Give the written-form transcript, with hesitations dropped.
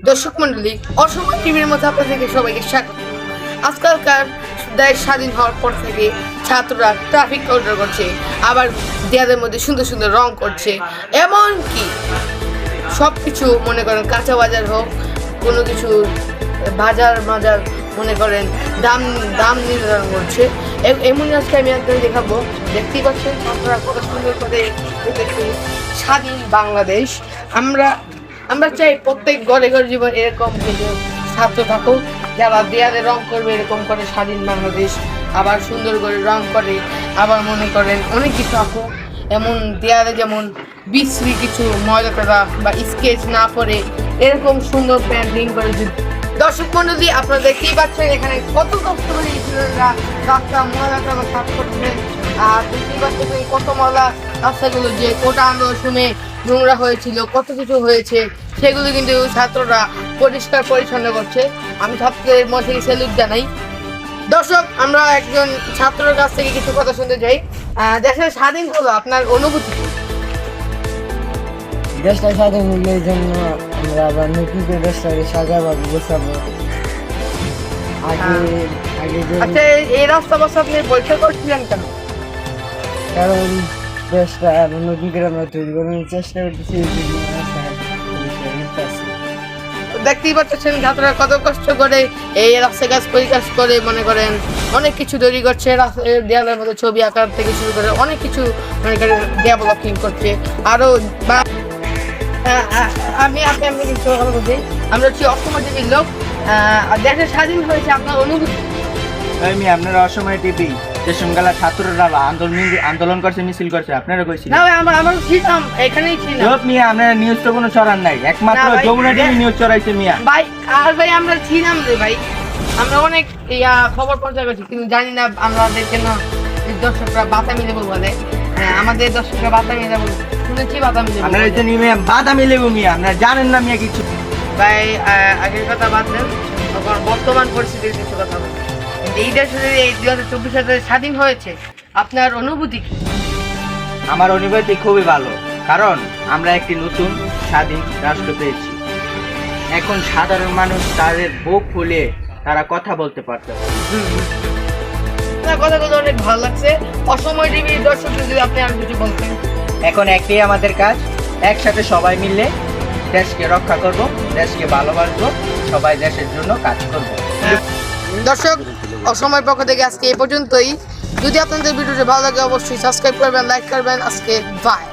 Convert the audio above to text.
দর্শক মন্ডলী, অসময় টিভির মধ্যে আপনাদেরকে সবাইকে স্বাগত। আজকালকার দেশ স্বাধীন হওয়ার পর থেকে ছাত্ররা ট্রাফিক অর্ডার করছে, আবার দেয়ালের মধ্যে সুন্দর সুন্দর রং করছে, এমনকি সব কিছু মনে করেন কাঁচা বাজার হোক, কোনো কিছু বাজার মনে করেন দাম নির্ধারণ করছে। এমন আজকে আমি আপনাদের দেখাবো। দেখতেই পাচ্ছেন ছাত্ররা কত সুন্দর করে লিখেছে স্বাধীন বাংলাদেশ। আমরা চাই প্রত্যেক ঘরে ঘরে জীবন এরকম কিন্তু ছাত্র থাকুক, যারা দেয়ালে রং করবে এরকম করে স্বাধীন বাংলাদেশ, আবার সুন্দর করে রং করে, আবার মনে করেন অনেক কিছু আঁকুক, এমন দেয়ালে যেমন বিশ্রী কিছু ময়লা করা বা স্কেচ না করে এরকম সুন্দর পেন্টিং করে। দর্শক মন্ডলী, আপনারা দেখতেই পাচ্ছেন এখানে কত কষ্ট করে স্টুডেন্টরা রাস্তা ময়লা করা সাফ করছে। আর দেখতেই পাচ্ছেন কত ময়লা রাস্তাগুলো যে কোটা আন্দোলনে নোংরা হয়েছিল, কত কিছু হয়েছে, সেগুলো কিন্তু ছাত্ররা পরিষ্কার পরিচ্ছন্ন করছে। আমি ছাত্রদের মধ্যে স্যালুট জানাই। দর্শক, আমরা একজন ছাত্রের কাছ থেকে কিছু কথা শুনতে চাই। দেশের স্বাধীন হলো আপনার অনুভূতি? দেশটা স্বাধীন হলে এই জন্য আমরা আবার নতুন করে দেশটাকে সাজাবো, গোছাবো। আচ্ছা, এই রাস্তা বাস আপনি পরীক্ষা করছিলেন কেন? কারণ দেশটা নতুন করে আমরা তৈরি করার চেষ্টা করতেছি। দেখতেই পাচ্ছেন ছাত্ররা কত কষ্ট করে এই রাস্তা গাছ পরিকাশ করে মনে করেন অনেক কিছু তৈরি করছে। দেয়ালের মধ্যে ছবি আঁকার থেকে শুরু করে অনেক কিছু মনে করেন ডেভেলপিং করছে। আরো আমি কিছু কথা বলছি। আমরা হচ্ছি অসমাজের লোক। দেশের স্বাধীন হয়েছে আপনার অনুভূতি? আপনারা অসময় টিভি যে সঙ্গালা ছাত্ররা আন্দোলন করছে, মিছিল করছে, আপনারা কইছিলেন? না ভাই, আমরা ছিলাম, এখানেই ছিলাম। সব মিয়া আপনারা নিউজ তো কোনো ছড়ান নাই, একমাত্র যমুনা টিভি নিউজ ছড়াইছে মিয়া। ভাই আর ভাই আমরা ছিলাম রে ভাই, আমরা অনেক খবর প্রচার করছি, কিন্তু জানি না আমাদের কেন দর্শকরা বাতামি দেবো বলে। আমাদের দর্শকরা বাতামি দেবো শুনেছি, বাতামি দেবো। আপনারা যে মিয়া বাদামি লেবু মিয়া, আপনারা জানেন না মিয়া কিছু। ভাই আগের কথা বাদ দেন, তখন বর্তমান পরিস্থিতির কিছু কথা বলি। এই দেশে এই 2024 সালে স্বাধীন হয়েছে, আপনার অনুভূতি কি? আমার অনুভূতি খুবই ভালো, কারণ আমরা একটি নতুন স্বাধীন রাষ্ট্র পেয়েছি। এখন সাধারণ মানুষ তাদের বুক খুলে তারা কথা বলতে পারতো। কথাগুলো অনেক ভালো লাগছে। অসময় টিভির দর্শক যদি আপনি আর কিছু বলতেন। এখন একটাই আমাদের কাজ, একসাথে সবাই মিলে দেশকে রক্ষা করব, দেশকে ভালোবাসবো, সবাই দেশের জন্য কাজ করব। দর্শক, অসময়ের পক্ষ থেকে আজকে এই পর্যন্তই। যদি আপনাদের ভিডিওটি ভালো লাগে অবশ্যই সাবস্ক্রাইব করবেন, লাইক করবেন। আজকে বাই।